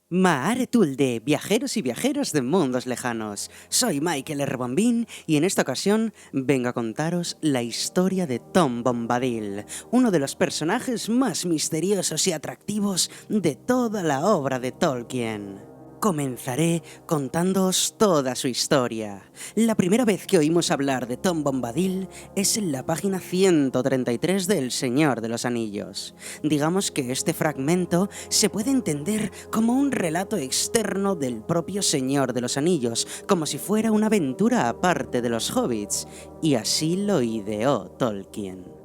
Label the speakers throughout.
Speaker 1: Maare Tulde, viajeros y viajeras de mundos lejanos. Soy Michael R. Bombín y en esta ocasión vengo a contaros la historia de Tom Bombadil, uno de los personajes más misteriosos y atractivos de toda la obra de Tolkien. Comenzaré contándoos toda su historia. La primera vez que oímos hablar de Tom Bombadil es en la página 133 de El Señor de los Anillos. Digamos que este fragmento se puede entender como un relato externo del propio Señor de los Anillos, como si fuera una aventura aparte de los hobbits, y así lo ideó Tolkien.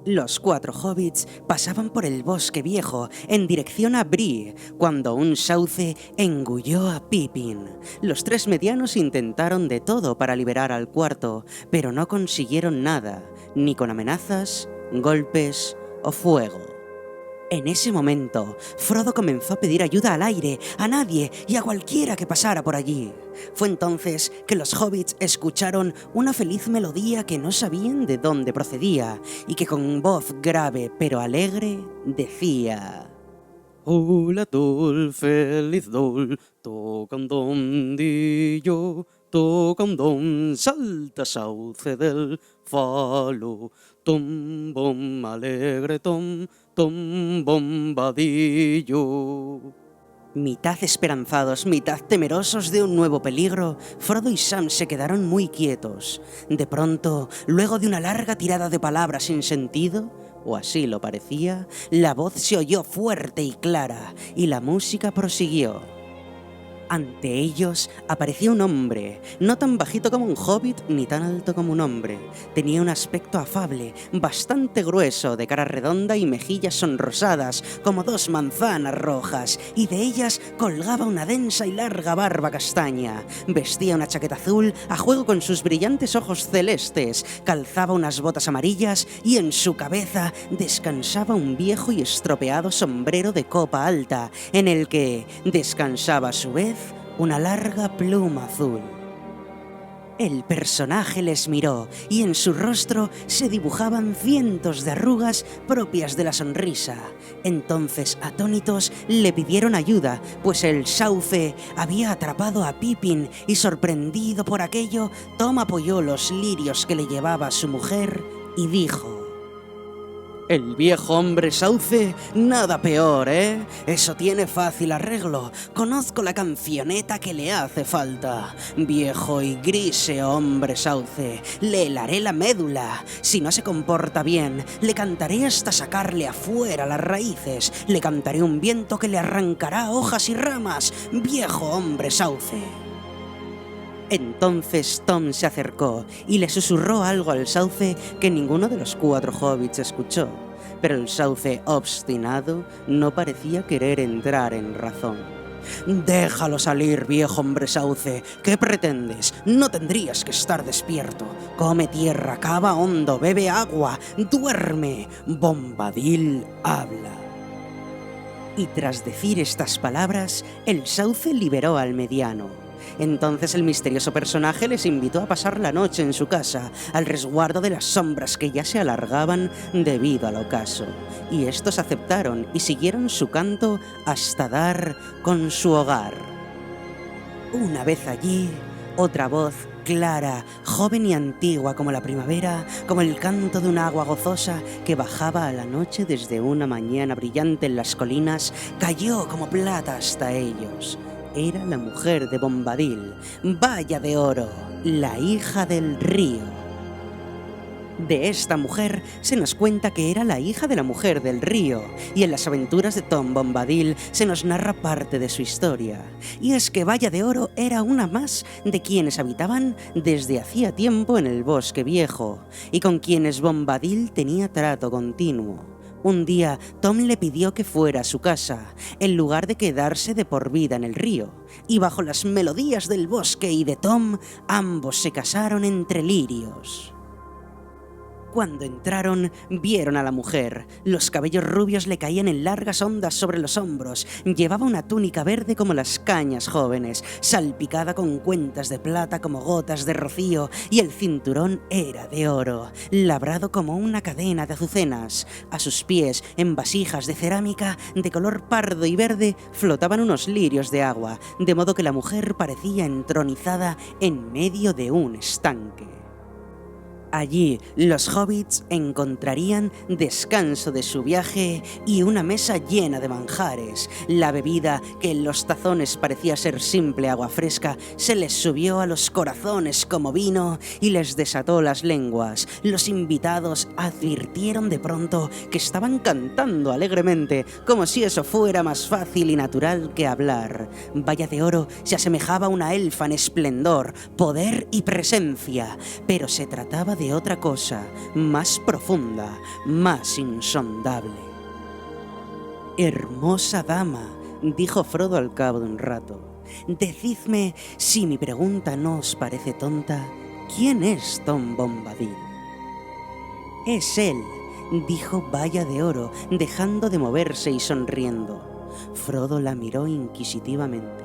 Speaker 1: Los 4 hobbits pasaban por el bosque viejo en dirección a Bree cuando un sauce engulló a Pippin. Los 3 medianos intentaron de todo para liberar al cuarto, pero no consiguieron nada, ni con amenazas, golpes o fuego. En ese momento, Frodo comenzó a pedir ayuda al aire, a nadie y a cualquiera que pasara por allí. Fue entonces que los hobbits escucharon una feliz melodía que no sabían de dónde procedía y que con voz grave pero alegre decía:
Speaker 2: Hola Dol, feliz Dol, toca un dondillo, toca un don, salta sauce del falo, tom bom alegre tom, tom bombadillo.
Speaker 1: Mitad esperanzados, mitad temerosos de un nuevo peligro, Frodo y Sam se quedaron muy quietos. De pronto, luego de una larga tirada de palabras sin sentido, o así lo parecía, la voz se oyó fuerte y clara, y la música prosiguió. Ante ellos aparecía un hombre, no tan bajito como un hobbit ni tan alto como un hombre. Tenía un aspecto afable, bastante grueso, de cara redonda y mejillas sonrosadas como 2 manzanas rojas, y de ellas colgaba una densa y larga barba castaña. Vestía una chaqueta azul a juego con sus brillantes ojos celestes, calzaba unas botas amarillas y en su cabeza descansaba un viejo y estropeado sombrero de copa alta, en el que descansaba a su vez una larga pluma azul. El personaje les miró y en su rostro se dibujaban cientos de arrugas propias de la sonrisa. Entonces, atónitos, le pidieron ayuda, pues el sauce había atrapado a Pippin y, sorprendido por aquello, Tom apoyó los lirios que le llevaba su mujer y dijo:
Speaker 2: El viejo hombre sauce,
Speaker 1: nada peor, ¿eh? Eso tiene fácil arreglo. Conozco la cancioneta que le hace falta. Viejo y grise hombre sauce, le helaré la médula. Si no se comporta bien, le cantaré hasta sacarle afuera las raíces. Le cantaré un viento que le arrancará hojas y ramas. Viejo hombre sauce. Entonces Tom se acercó y le susurró algo al sauce que ninguno de los 4 hobbits escuchó, pero el sauce, obstinado, no parecía querer entrar en razón. «Déjalo salir, viejo hombre sauce. ¿Qué pretendes? No tendrías que estar despierto. Come tierra, cava hondo, bebe agua, duerme. Bombadil habla». Y tras decir estas palabras, el sauce liberó al mediano. Entonces el misterioso personaje les invitó a pasar la noche en su casa, al resguardo de las sombras que ya se alargaban debido al ocaso. Y estos aceptaron y siguieron su canto hasta dar con su hogar. Una vez allí, otra voz clara, joven y antigua como la primavera, como el canto de un agua gozosa que bajaba a la noche desde una mañana brillante en las colinas, cayó como plata hasta ellos. Era la mujer de Bombadil, Valla de Oro, la hija del río. De esta mujer se nos cuenta que era la hija de la mujer del río, y en las aventuras de Tom Bombadil se nos narra parte de su historia. Y es que Valla de Oro era una más de quienes habitaban desde hacía tiempo en el bosque viejo, y con quienes Bombadil tenía trato continuo. Un día, Tom le pidió que fuera a su casa, en lugar de quedarse de por vida en el río, y bajo las melodías del bosque y de Tom, ambos se casaron entre lirios. Cuando entraron, vieron a la mujer. Los cabellos rubios le caían en largas ondas sobre los hombros. Llevaba una túnica verde como las cañas jóvenes, salpicada con cuentas de plata como gotas de rocío, y el cinturón era de oro, labrado como una cadena de azucenas. A sus pies, en vasijas de cerámica de color pardo y verde, flotaban unos lirios de agua, de modo que la mujer parecía entronizada en medio de un estanque. Allí los hobbits encontrarían descanso de su viaje y una mesa llena de manjares. La bebida, que en los tazones parecía ser simple agua fresca, se les subió a los corazones como vino y les desató las lenguas. Los invitados advirtieron de pronto que estaban cantando alegremente, como si eso fuera más fácil y natural que hablar. Valla de Oro se asemejaba a una elfa en esplendor, poder y presencia, pero se trataba de otra cosa, más profunda, más insondable. «Hermosa dama», dijo Frodo al cabo de un rato, «decidme, si mi pregunta no os parece tonta, ¿quién es Tom Bombadil?» «Es él», dijo Valla de Oro, dejando de moverse y sonriendo. Frodo la miró inquisitivamente.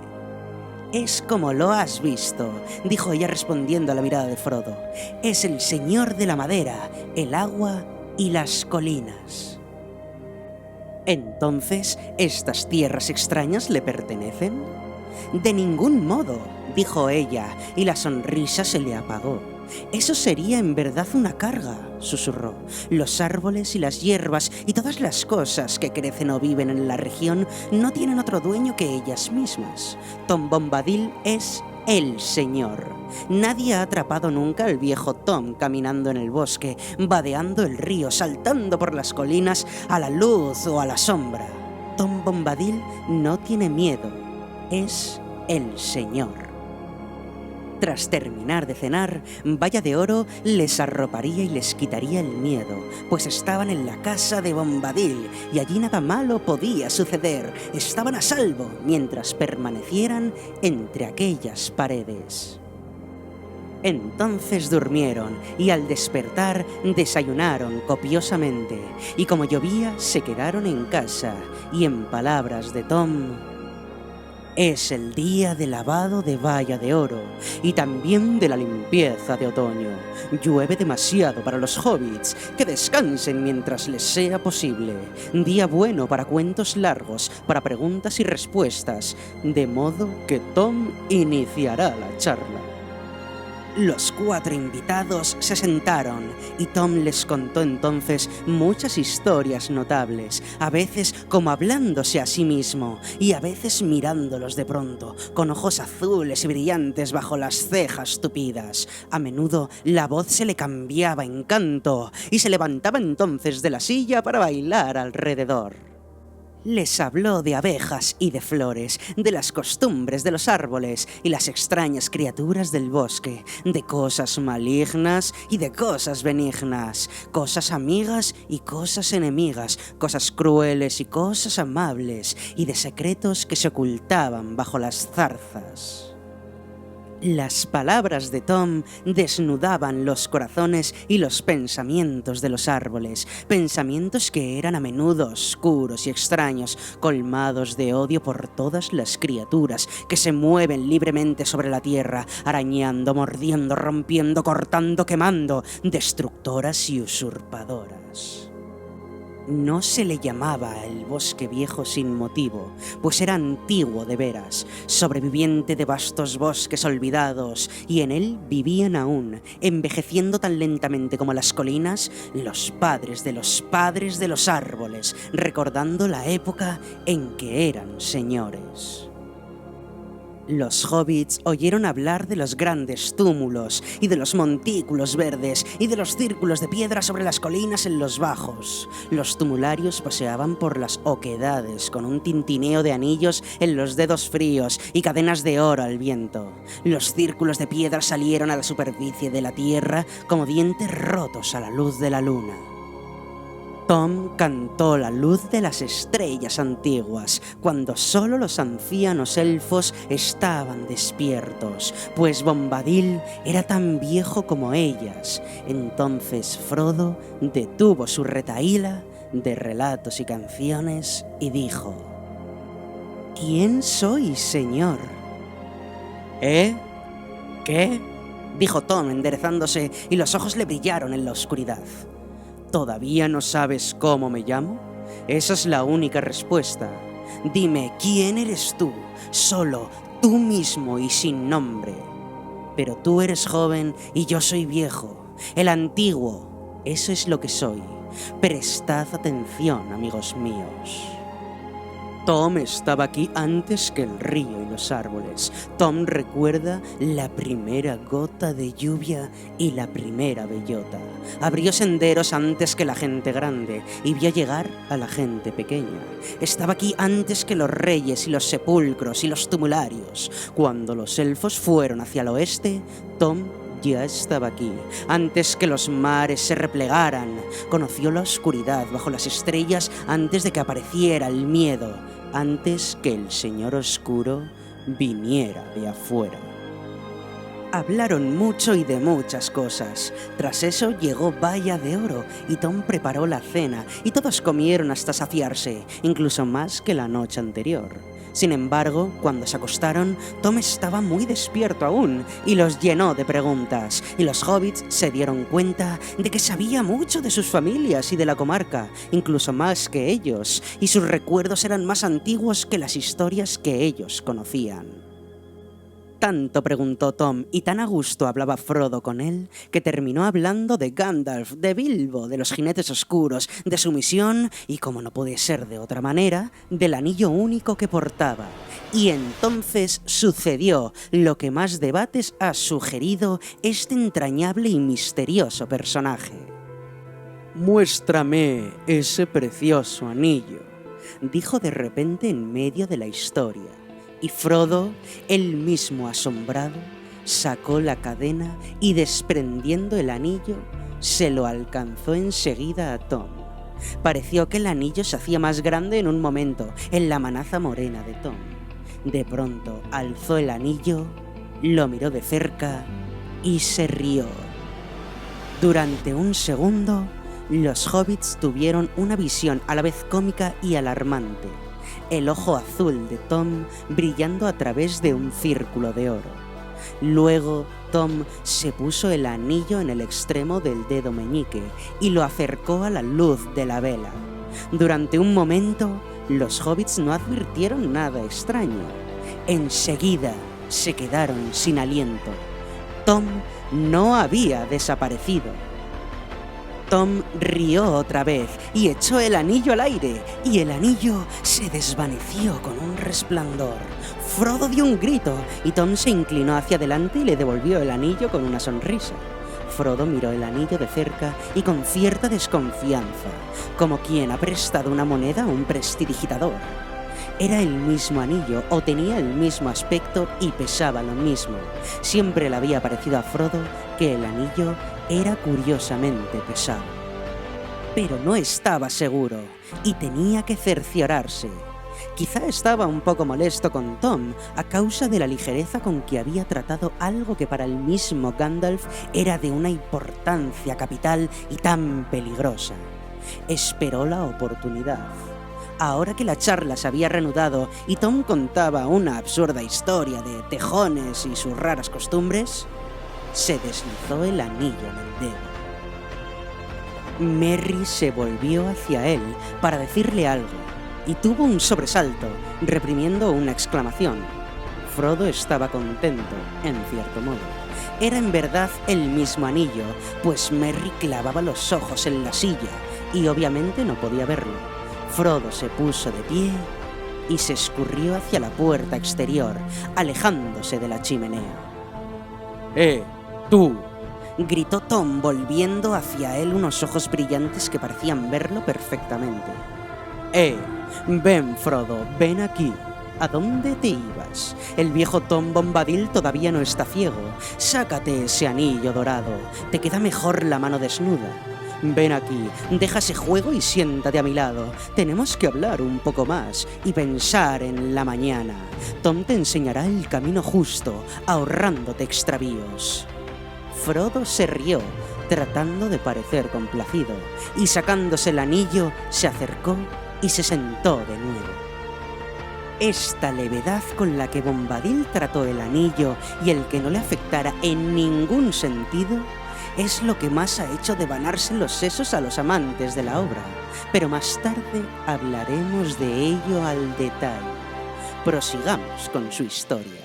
Speaker 1: «Es como lo has visto», dijo ella respondiendo a la mirada de Frodo. «Es el señor de la madera, el agua y las colinas». «¿Entonces estas tierras extrañas le pertenecen?» «De ningún modo», dijo ella, y la sonrisa se le apagó. «Eso sería en verdad una carga», susurró. «Los árboles y las hierbas y todas las cosas que crecen o viven en la región no tienen otro dueño que ellas mismas. Tom Bombadil es el señor. Nadie ha atrapado nunca al viejo Tom caminando en el bosque, vadeando el río, saltando por las colinas a la luz o a la sombra. Tom Bombadil no tiene miedo, es el señor». Tras terminar de cenar, Valla de Oro les arroparía y les quitaría el miedo, pues estaban en la casa de Bombadil y allí nada malo podía suceder. Estaban a salvo mientras permanecieran entre aquellas paredes. Entonces durmieron y al despertar desayunaron copiosamente y como llovía se quedaron en casa y en palabras de Tom... «Es el día de lavado de Valla de Oro y también de la limpieza de otoño. Llueve demasiado para los hobbits, que descansen mientras les sea posible. Día bueno para cuentos largos, para preguntas y respuestas, de modo que Tom iniciará la charla». Los 4 invitados se sentaron y Tom les contó entonces muchas historias notables, a veces como hablándose a sí mismo y a veces mirándolos de pronto, con ojos azules y brillantes bajo las cejas tupidas. A menudo la voz se le cambiaba en canto y se levantaba entonces de la silla para bailar alrededor. Les habló de abejas y de flores, de las costumbres de los árboles y las extrañas criaturas del bosque, de cosas malignas y de cosas benignas, cosas amigas y cosas enemigas, cosas crueles y cosas amables, y de secretos que se ocultaban bajo las zarzas. Las palabras de Tom desnudaban los corazones y los pensamientos de los árboles, pensamientos que eran a menudo oscuros y extraños, colmados de odio por todas las criaturas que se mueven libremente sobre la tierra, arañando, mordiendo, rompiendo, cortando, quemando, destructoras y usurpadoras. No se le llamaba el bosque viejo sin motivo, pues era antiguo de veras, sobreviviente de vastos bosques olvidados, y en él vivían aún, envejeciendo tan lentamente como las colinas, los padres de los árboles, recordando la época en que eran señores. Los hobbits oyeron hablar de los grandes túmulos y de los montículos verdes y de los círculos de piedra sobre las colinas en los bajos. Los tumularios paseaban por las oquedades con un tintineo de anillos en los dedos fríos y cadenas de oro al viento. Los círculos de piedra salieron a la superficie de la tierra como dientes rotos a la luz de la luna. Tom cantó la luz de las estrellas antiguas, cuando solo los ancianos elfos estaban despiertos, pues Bombadil era tan viejo como ellas. Entonces Frodo detuvo su retahíla de relatos y canciones y dijo: «¿Quién sois, señor?»
Speaker 2: ¿Eh? ¿Qué?
Speaker 1: dijo Tom enderezándose y los ojos le brillaron en la oscuridad.
Speaker 2: ¿Todavía no sabes cómo me llamo?
Speaker 1: Esa es la única respuesta. Dime, ¿quién eres tú? Solo tú mismo y sin nombre. Pero tú eres joven y yo soy viejo, el antiguo. Eso es lo que soy. Prestad atención, amigos míos.
Speaker 2: Tom estaba aquí antes que el río y los árboles.
Speaker 1: Tom recuerda la primera gota de lluvia y la primera bellota. Abrió senderos antes que la gente grande y vio llegar a la gente pequeña. Estaba aquí antes que los reyes y los sepulcros y los tumularios. Cuando los elfos fueron hacia el oeste, Tom ya estaba aquí, antes que los mares se replegaran. Conoció la oscuridad bajo las estrellas antes de que apareciera el miedo, antes que el Señor Oscuro viniera de afuera. Hablaron mucho y de muchas cosas. Tras eso llegó Valla de Oro y Tom preparó la cena y todos comieron hasta saciarse, incluso más que la noche anterior. Sin embargo, cuando se acostaron, Tom estaba muy despierto aún y los llenó de preguntas, y los hobbits se dieron cuenta de que sabía mucho de sus familias y de la comarca, incluso más que ellos, y sus recuerdos eran más antiguos que las historias que ellos conocían. Tanto preguntó Tom y tan a gusto hablaba Frodo con él, que terminó hablando de Gandalf, de Bilbo, de los jinetes oscuros, de su misión y, como no puede ser de otra manera, del anillo único que portaba. Y entonces sucedió lo que más debates ha sugerido este entrañable y misterioso personaje.
Speaker 2: «Muéstrame ese precioso anillo»,
Speaker 1: dijo de repente en medio de la historia. Y Frodo, él mismo asombrado, sacó la cadena y, desprendiendo el anillo, se lo alcanzó enseguida a Tom. Pareció que el anillo se hacía más grande en un momento, en la manaza morena de Tom. De pronto alzó el anillo, lo miró de cerca y se rió. Durante un segundo, los hobbits tuvieron una visión a la vez cómica y alarmante. El ojo azul de Tom brillando a través de un círculo de oro. Luego Tom se puso el anillo en el extremo del dedo meñique y lo acercó a la luz de la vela. Durante un momento, los hobbits no advirtieron nada extraño. Enseguida se quedaron sin aliento. Tom no había desaparecido. Tom rió otra vez y echó el anillo al aire, y el anillo se desvaneció con un resplandor. Frodo dio un grito y Tom se inclinó hacia adelante y le devolvió el anillo con una sonrisa. Frodo miró el anillo de cerca y con cierta desconfianza, como quien ha prestado una moneda a un prestidigitador. Era el mismo anillo o tenía el mismo aspecto y pesaba lo mismo. Siempre le había parecido a Frodo que el anillo era curiosamente pesado. Pero no estaba seguro y tenía que cerciorarse. Quizá estaba un poco molesto con Tom a causa de la ligereza con que había tratado algo que para el mismo Gandalf era de una importancia capital y tan peligrosa. Esperó la oportunidad. Ahora que la charla se había reanudado y Tom contaba una absurda historia de tejones y sus raras costumbres, se deslizó el anillo en el dedo. Merry se volvió hacia él para decirle algo y tuvo un sobresalto, reprimiendo una exclamación. Frodo estaba contento, en cierto modo. Era en verdad el mismo anillo, pues Merry clavaba los ojos en la silla y obviamente no podía verlo. Frodo se puso de pie y se escurrió hacia la puerta exterior, alejándose de la chimenea.
Speaker 2: ¡Tú!
Speaker 1: Gritó Tom, volviendo hacia él unos ojos brillantes que parecían verlo perfectamente.
Speaker 2: Ven, Frodo, ven aquí.
Speaker 1: ¿A dónde te ibas? El viejo Tom Bombadil todavía no está ciego. Sácate ese anillo dorado. Te queda mejor la mano desnuda. ven aquí, deja ese juego y siéntate a mi lado. Tenemos que hablar un poco más y pensar en la mañana. Tom te enseñará el camino justo, ahorrándote extravíos». Frodo se rió, tratando de parecer complacido, y sacándose el anillo, se acercó y se sentó de nuevo. Esta levedad con la que Bombadil trató el anillo y el que no le afectara en ningún sentido es lo que más ha hecho devanarse los sesos a los amantes de la obra, pero más tarde hablaremos de ello al detalle. Prosigamos con su historia.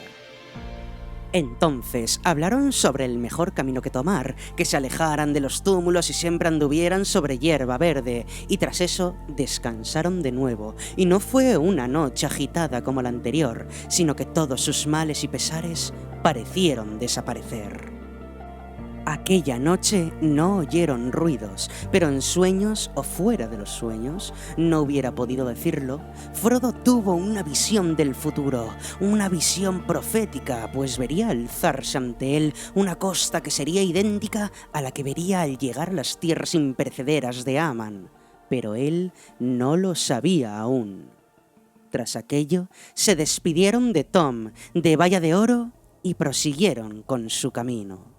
Speaker 1: Entonces hablaron sobre el mejor camino que tomar, que se alejaran de los túmulos y siempre anduvieran sobre hierba verde, y tras eso descansaron de nuevo, y no fue una noche agitada como la anterior, sino que todos sus males y pesares parecieron desaparecer. Aquella noche no oyeron ruidos, pero en sueños o fuera de los sueños, no hubiera podido decirlo, Frodo tuvo una visión del futuro, una visión profética, pues vería alzarse ante él una costa que sería idéntica a la que vería al llegar a las tierras imperecederas de Aman, pero él no lo sabía aún. Tras aquello, se despidieron de Tom, de Valla de Oro, y prosiguieron con su camino.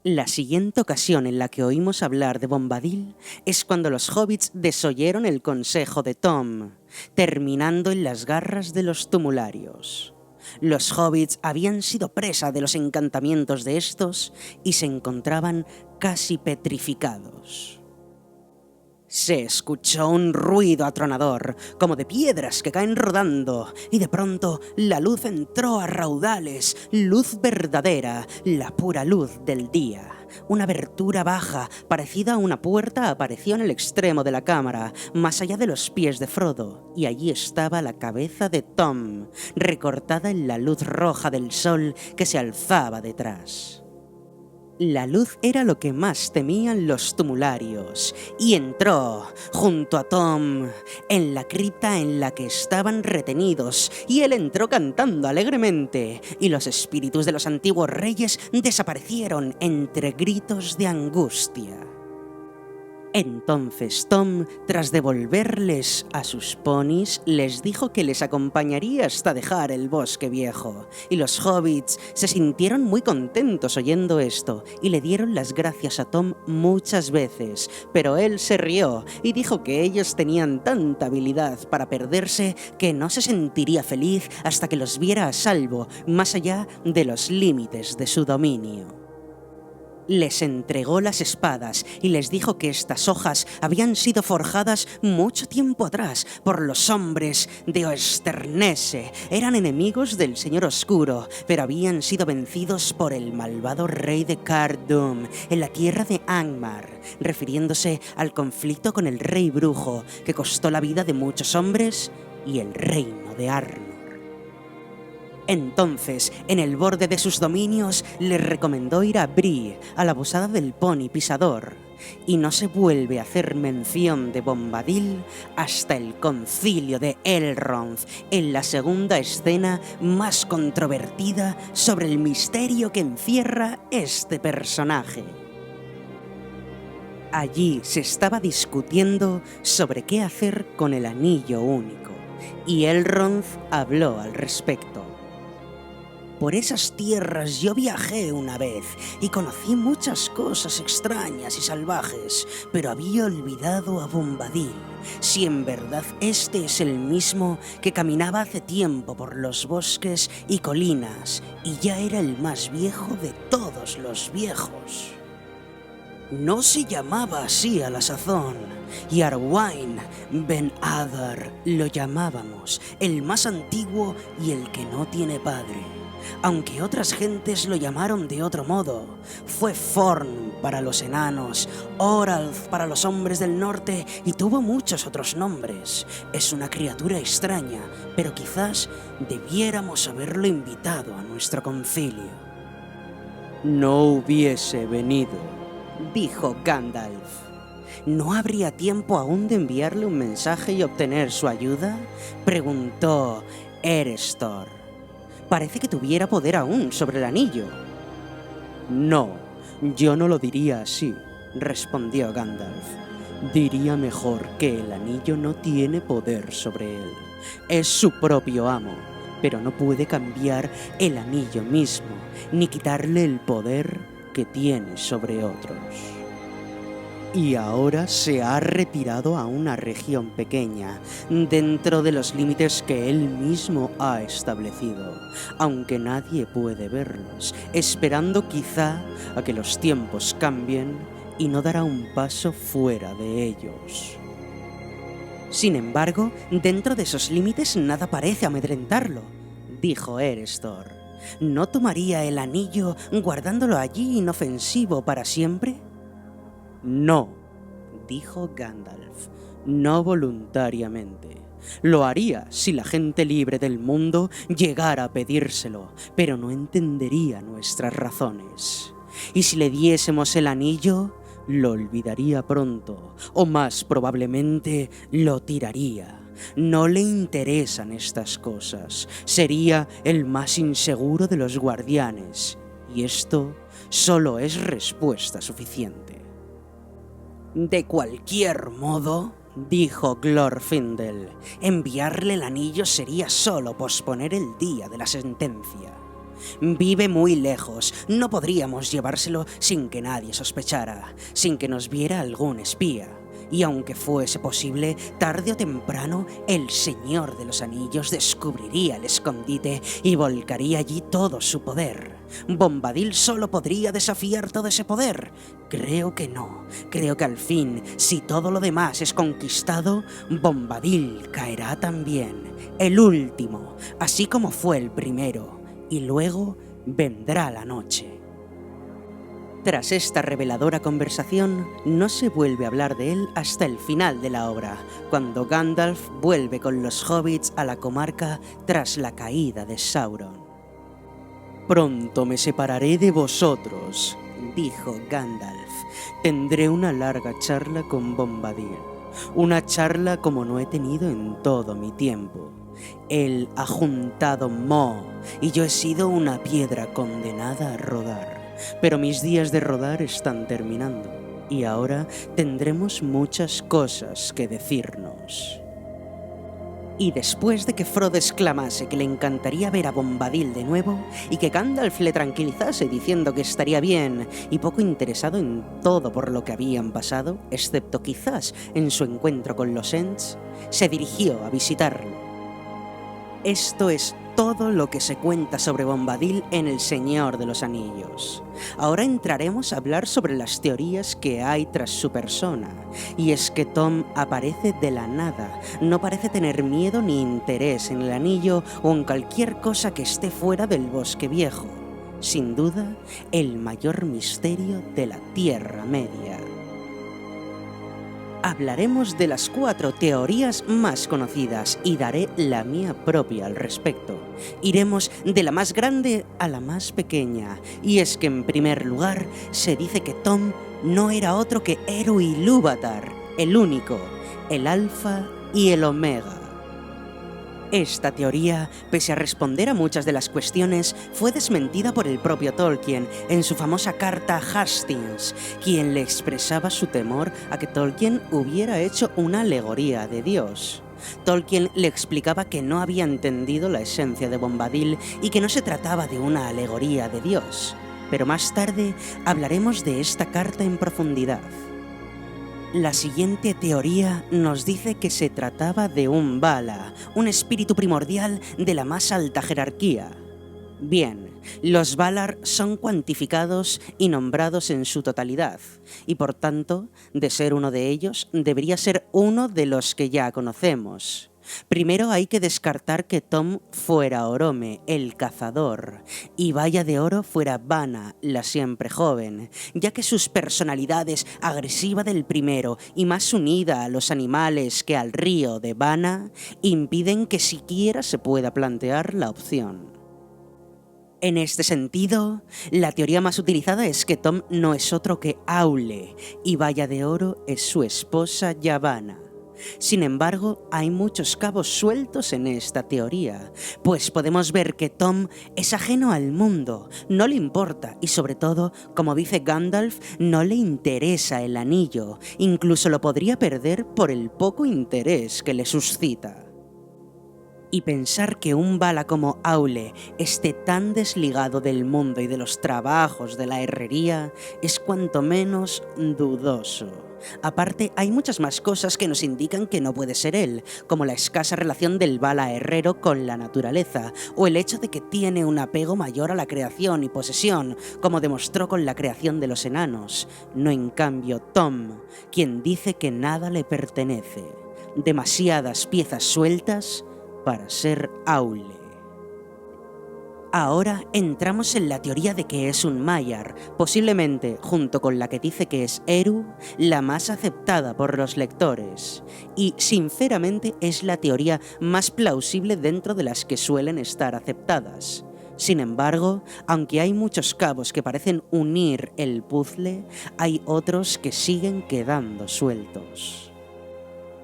Speaker 1: La siguiente ocasión en la que oímos hablar de Bombadil es cuando los hobbits desoyeron el consejo de Tom, terminando en las garras de los tumularios. Los hobbits habían sido presa de los encantamientos de estos y se encontraban casi petrificados. Se escuchó un ruido atronador, como de piedras que caen rodando, y de pronto la luz entró a raudales, luz verdadera, la pura luz del día. Una abertura baja, parecida a una puerta, apareció en el extremo de la cámara, más allá de los pies de Frodo, y allí estaba la cabeza de Tom, recortada en la luz roja del sol que se alzaba detrás. La luz era lo que más temían los tumularios, y entró, junto a Tom, en la cripta en la que estaban retenidos, y él entró cantando alegremente, y los espíritus de los antiguos reyes desaparecieron entre gritos de angustia. Entonces Tom, tras devolverles a sus ponis, les dijo que les acompañaría hasta dejar el bosque viejo, y los hobbits se sintieron muy contentos oyendo esto, y le dieron las gracias a Tom muchas veces, pero él se rió y dijo que ellos tenían tanta habilidad para perderse que no se sentiría feliz hasta que los viera a salvo, más allá de los límites de su dominio. Les entregó las espadas y les dijo que estas hojas habían sido forjadas mucho tiempo atrás por los hombres de Oesternesse. Eran enemigos del Señor Oscuro, pero habían sido vencidos por el malvado rey de Khazad-dûm en la tierra de Angmar, refiriéndose al conflicto con el rey brujo que costó la vida de muchos hombres y el reino de Arnor. Entonces, en el borde de sus dominios, le recomendó ir a Bree, a la posada del pony pisador, y no se vuelve a hacer mención de Bombadil hasta el concilio de Elrond, en la segunda escena más controvertida sobre el misterio que encierra este personaje. Allí se estaba discutiendo sobre qué hacer con el anillo único, y Elrond habló al respecto. Por esas tierras yo viajé una vez y conocí muchas cosas extrañas y salvajes, pero había olvidado a Bombadil. Si en verdad este es el mismo que caminaba hace tiempo por los bosques y colinas y ya era el más viejo de todos los viejos. No se llamaba así a la sazón, y Arwain Ben Adar lo llamábamos, el más antiguo y el que no tiene padre. Aunque otras gentes lo llamaron de otro modo. Fue Forn para los enanos, Oralth para los hombres del norte y tuvo muchos otros nombres. Es una criatura extraña, pero quizás debiéramos haberlo invitado a nuestro concilio.
Speaker 2: No hubiese venido,
Speaker 1: dijo Gandalf. ¿No habría tiempo aún de enviarle un mensaje y obtener su ayuda?, preguntó Erestor. Parece que tuviera poder aún sobre el anillo.
Speaker 2: No, yo no lo diría así, respondió Gandalf. Diría mejor que el anillo no tiene poder sobre él. Es su propio amo, pero no puede cambiar el anillo mismo, ni quitarle el poder que tiene sobre otros. Y ahora se ha retirado a una región pequeña, dentro de los límites que él mismo ha establecido, aunque nadie puede verlos, esperando quizá a que los tiempos cambien y no dará un paso fuera de ellos.
Speaker 1: Sin embargo, dentro de esos límites nada parece amedrentarlo, dijo Erestor. ¿No tomaría el anillo guardándolo allí inofensivo para siempre?
Speaker 2: No, dijo Gandalf, no voluntariamente. Lo haría si la gente libre del mundo llegara a pedírselo, pero no entendería nuestras razones. Y si le diésemos el anillo, lo olvidaría pronto, o más probablemente lo tiraría. No le interesan estas cosas. Sería el más inseguro de los guardianes, y esto solo es respuesta suficiente.
Speaker 1: De cualquier modo, dijo Glorfindel, enviarle el anillo sería solo posponer el día de la sentencia. Vive muy lejos, no podríamos llevárselo sin que nadie sospechara, sin que nos viera algún espía. Y aunque fuese posible, tarde o temprano, el Señor de los Anillos descubriría el escondite y volcaría allí todo su poder. ¿Bombadil solo podría desafiar todo ese poder? Creo que no. Creo que al fin, si todo lo demás es conquistado, Bombadil caerá también, el último, así como fue el primero, y luego vendrá la noche. Tras esta reveladora conversación, no se vuelve a hablar de él hasta el final de la obra, cuando Gandalf vuelve con los hobbits a la comarca tras la caída de Sauron.
Speaker 2: Pronto me separaré de vosotros, dijo Gandalf. Tendré una larga charla con Bombadil, una charla como no he tenido en todo mi tiempo. Él ha juntado moho y yo he sido una piedra condenada a rodar. Pero mis días de rodar están terminando y ahora tendremos muchas cosas que decirnos.
Speaker 1: Y después de que Frodo exclamase que le encantaría ver a Bombadil de nuevo y que Gandalf le tranquilizase diciendo que estaría bien y poco interesado en todo por lo que habían pasado, excepto quizás en su encuentro con los Ents, se dirigió a visitarlo. Esto es todo lo que se cuenta sobre Bombadil en El Señor de los Anillos. Ahora entraremos a hablar sobre las teorías que hay tras su persona. Y es que Tom aparece de la nada, no parece tener miedo ni interés en el anillo o en cualquier cosa que esté fuera del Bosque Viejo. Sin duda, el mayor misterio de la Tierra Media. Hablaremos de las 4 teorías más conocidas y daré la mía propia al respecto. Iremos de la más grande a la más pequeña, y es que en primer lugar se dice que Tom no era otro que Eru Ilúvatar, el único, el Alfa y el Omega. Esta teoría, pese a responder a muchas de las cuestiones, fue desmentida por el propio Tolkien en su famosa carta a Hastings, quien le expresaba su temor a que Tolkien hubiera hecho una alegoría de Dios. Tolkien le explicaba que no había entendido la esencia de Bombadil y que no se trataba de una alegoría de Dios. Pero más tarde hablaremos de esta carta en profundidad. La siguiente teoría nos dice que se trataba de un Vala, un espíritu primordial de la más alta jerarquía. Bien, los Valar son cuantificados y nombrados en su totalidad, y por tanto, de ser uno de ellos, debería ser uno de los que ya conocemos. Primero hay que descartar que Tom fuera Orome, el cazador, y Valla de Oro fuera Vana, la siempre joven, ya que sus personalidades, agresiva del primero y más unida a los animales que al río de Vana, impiden que siquiera se pueda plantear la opción. En este sentido, la teoría más utilizada es que Tom no es otro que Aule, y Valla de Oro es su esposa Yavanna. Sin embargo, hay muchos cabos sueltos en esta teoría, pues podemos ver que Tom es ajeno al mundo, no le importa y sobre todo, como dice Gandalf, no le interesa el anillo, incluso lo podría perder por el poco interés que le suscita. Y pensar que un Vala como Aule esté tan desligado del mundo y de los trabajos de la herrería es cuanto menos dudoso. Aparte, hay muchas más cosas que nos indican que no puede ser él, como la escasa relación del Vala herrero con la naturaleza, o el hecho de que tiene un apego mayor a la creación y posesión, como demostró con la creación de los enanos. No en cambio Tom, quien dice que nada le pertenece. Demasiadas piezas sueltas para ser Aule. Ahora entramos en la teoría de que es un Maiar, posiblemente, junto con la que dice que es Eru, la más aceptada por los lectores. Y, sinceramente, es la teoría más plausible dentro de las que suelen estar aceptadas. Sin embargo, aunque hay muchos cabos que parecen unir el puzzle, hay otros que siguen quedando sueltos.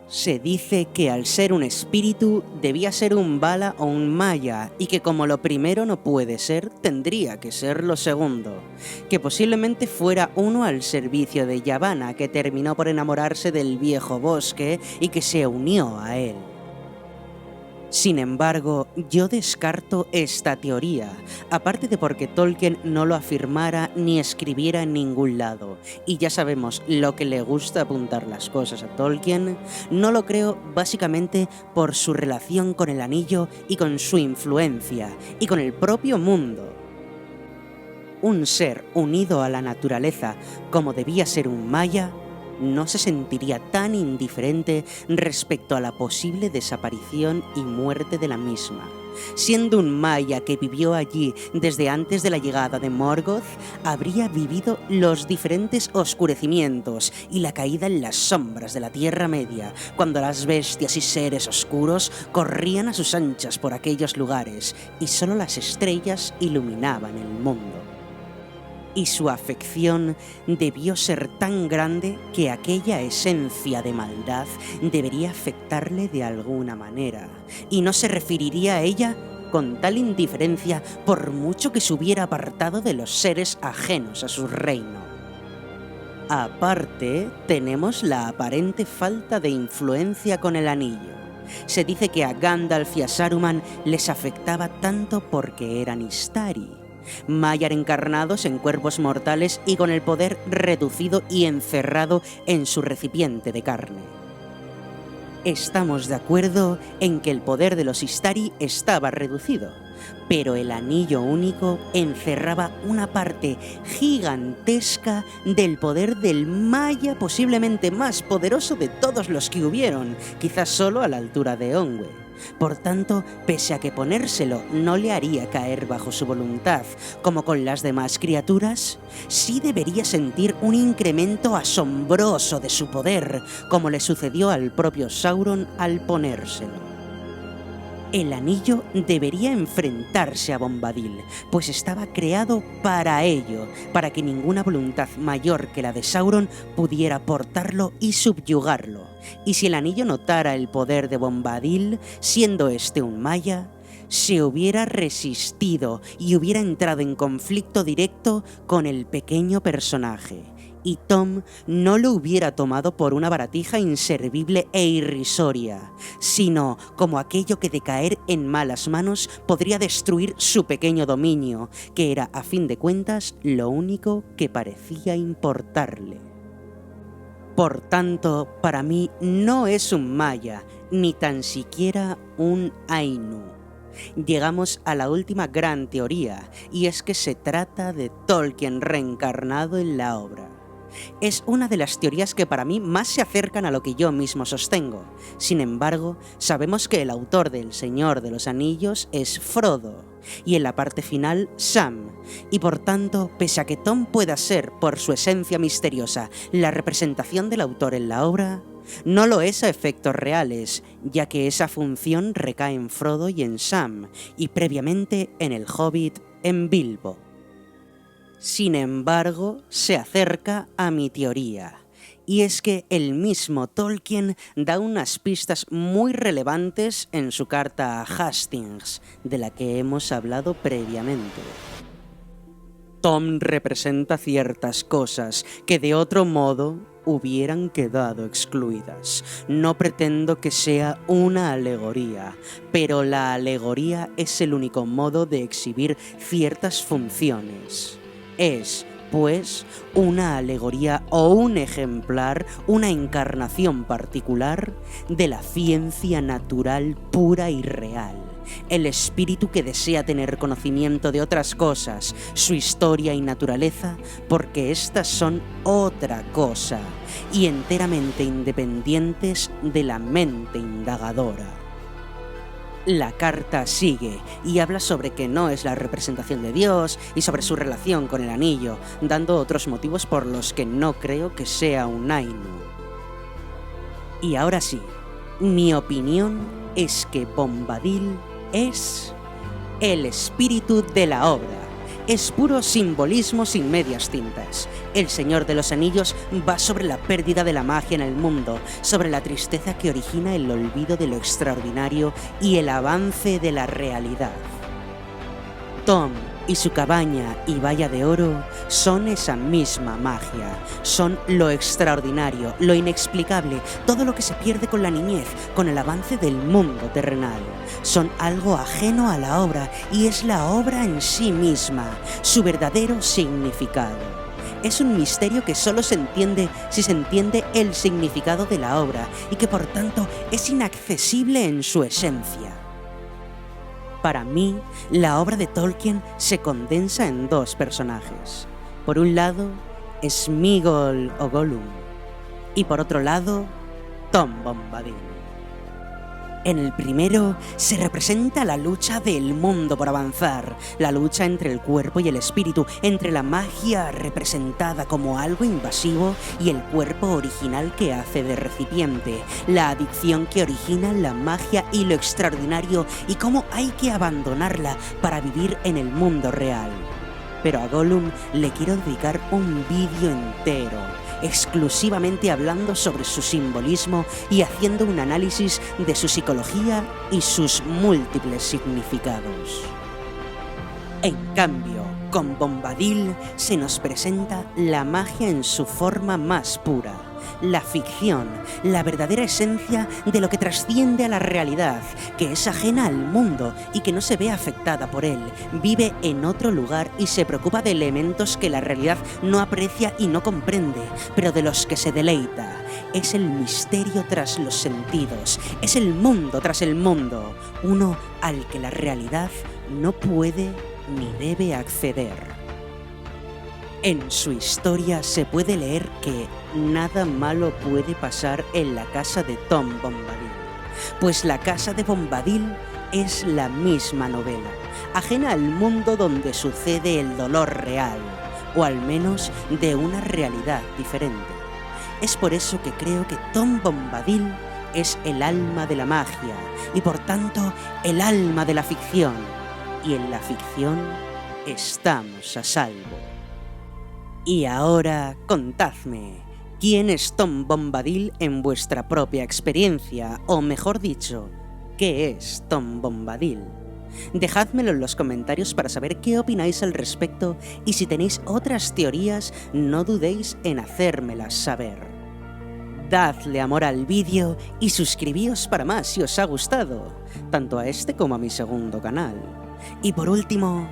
Speaker 1: Se dice que al ser un espíritu debía ser un Vala o un Maya y que como lo primero no puede ser, tendría que ser lo segundo. Que posiblemente fuera uno al servicio de Yavanna que terminó por enamorarse del viejo bosque y que se unió a él. Sin embargo, yo descarto esta teoría, aparte de porque Tolkien no lo afirmara ni escribiera en ningún lado, y ya sabemos lo que le gusta apuntar las cosas a Tolkien, no lo creo básicamente por su relación con el anillo y con su influencia, y con el propio mundo. Un ser unido a la naturaleza como debía ser un Maya, no se sentiría tan indiferente respecto a la posible desaparición y muerte de la misma. Siendo un Maya que vivió allí desde antes de la llegada de Morgoth, habría vivido los diferentes oscurecimientos y la caída en las sombras de la Tierra Media, cuando las bestias y seres oscuros corrían a sus anchas por aquellos lugares y solo las estrellas iluminaban el mundo. Y su afección debió ser tan grande que aquella esencia de maldad debería afectarle de alguna manera, y no se referiría a ella con tal indiferencia por mucho que se hubiera apartado de los seres ajenos a su reino. Aparte, tenemos la aparente falta de influencia con el anillo. Se dice que a Gandalf y a Saruman les afectaba tanto porque eran Istari, Maiar encarnados en cuerpos mortales y con el poder reducido y encerrado en su recipiente de carne. Estamos de acuerdo en que el poder de los Istari estaba reducido, pero el anillo único encerraba una parte gigantesca del poder del Maya posiblemente más poderoso de todos los que hubieron, quizás solo a la altura de Ongwe. Por tanto, pese a que ponérselo no le haría caer bajo su voluntad, como con las demás criaturas, sí debería sentir un incremento asombroso de su poder, como le sucedió al propio Sauron al ponérselo. El anillo debería enfrentarse a Bombadil, pues estaba creado para ello, para que ninguna voluntad mayor que la de Sauron pudiera portarlo y subyugarlo. Y si el anillo notara el poder de Bombadil, siendo este un Maya, se hubiera resistido y hubiera entrado en conflicto directo con el pequeño personaje. Y Tom no lo hubiera tomado por una baratija inservible e irrisoria, sino como aquello que de caer en malas manos podría destruir su pequeño dominio, que era, a fin de cuentas, lo único que parecía importarle. Por tanto, para mí no es un Maya, ni tan siquiera un Ainu. Llegamos a la última gran teoría, y es que se trata de Tolkien reencarnado en la obra. Es una de las teorías que para mí más se acercan a lo que yo mismo sostengo. Sin embargo, sabemos que el autor del Señor de los Anillos es Frodo, y en la parte final Sam, y por tanto, pese a que Tom pueda ser, por su esencia misteriosa, la representación del autor en la obra, no lo es a efectos reales, ya que esa función recae en Frodo y en Sam, y previamente en el Hobbit en Bilbo. Sin embargo, se acerca a mi teoría, Y es que el mismo Tolkien da unas pistas muy relevantes en su carta a Hastings, de la que hemos hablado previamente. Tom representa ciertas cosas que de otro modo hubieran quedado excluidas. No pretendo que sea una alegoría, pero la alegoría es el único modo de exhibir ciertas funciones. Es, pues, una alegoría o un ejemplar, una encarnación particular de la ciencia natural pura y real. El espíritu que desea tener conocimiento de otras cosas, su historia y naturaleza, porque éstas son otra cosa y enteramente independientes de la mente indagadora. La carta sigue y habla sobre que no es la representación de Dios y sobre su relación con el anillo, dando otros motivos por los que no creo que sea un Ainu. Y ahora sí, mi opinión es que Bombadil es el espíritu de la obra. Es puro simbolismo sin medias tintas. El Señor de los Anillos va sobre la pérdida de la magia en el mundo, sobre la tristeza que origina el olvido de lo extraordinario y el avance de la realidad. Tom y su cabaña y valla de oro son esa misma magia, son lo extraordinario, lo inexplicable, todo lo que se pierde con la niñez, con el avance del mundo terrenal. Son algo ajeno a la obra y es la obra en sí misma, su verdadero significado. Es un misterio que solo se entiende si se entiende el significado de la obra y que por tanto es inaccesible en su esencia. Para mí, la obra de Tolkien se condensa en dos personajes. Por un lado, Sméagol o Gollum, y por otro lado, Tom Bombadil. En el primero se representa la lucha del mundo por avanzar, la lucha entre el cuerpo y el espíritu, entre la magia representada como algo invasivo y el cuerpo original que hace de recipiente, la adicción que origina la magia y lo extraordinario y cómo hay que abandonarla para vivir en el mundo real. Pero a Gollum le quiero dedicar un vídeo entero, exclusivamente hablando sobre su simbolismo y haciendo un análisis de su psicología y sus múltiples significados. En cambio, con Bombadil se nos presenta la magia en su forma más pura, la ficción, la verdadera esencia de lo que trasciende a la realidad, que es ajena al mundo y que no se ve afectada por él, vive en otro lugar y se preocupa de elementos que la realidad no aprecia y no comprende, pero de los que se deleita. Es el misterio tras los sentidos, es el mundo tras el mundo, uno al que la realidad no puede ni debe acceder. En su historia se puede leer que nada malo puede pasar en la casa de Tom Bombadil, pues la casa de Bombadil es la misma novela, ajena al mundo donde sucede el dolor real, o al menos de una realidad diferente. Es por eso que creo que Tom Bombadil es el alma de la magia y por tanto el alma de la ficción, y en la ficción estamos a salvo. Y ahora, contadme, ¿quién es Tom Bombadil en vuestra propia experiencia? O mejor dicho, ¿qué es Tom Bombadil? Dejádmelo en los comentarios para saber qué opináis al respecto y si tenéis otras teorías, no dudéis en hacérmelas saber. Dadle amor al vídeo y suscribíos para más si os ha gustado, tanto a este como a mi segundo canal. Y por último,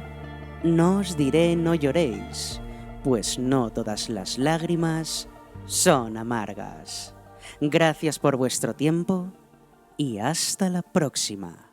Speaker 1: no os diré no lloréis, pues no todas las lágrimas son amargas. Gracias por vuestro tiempo y hasta la próxima.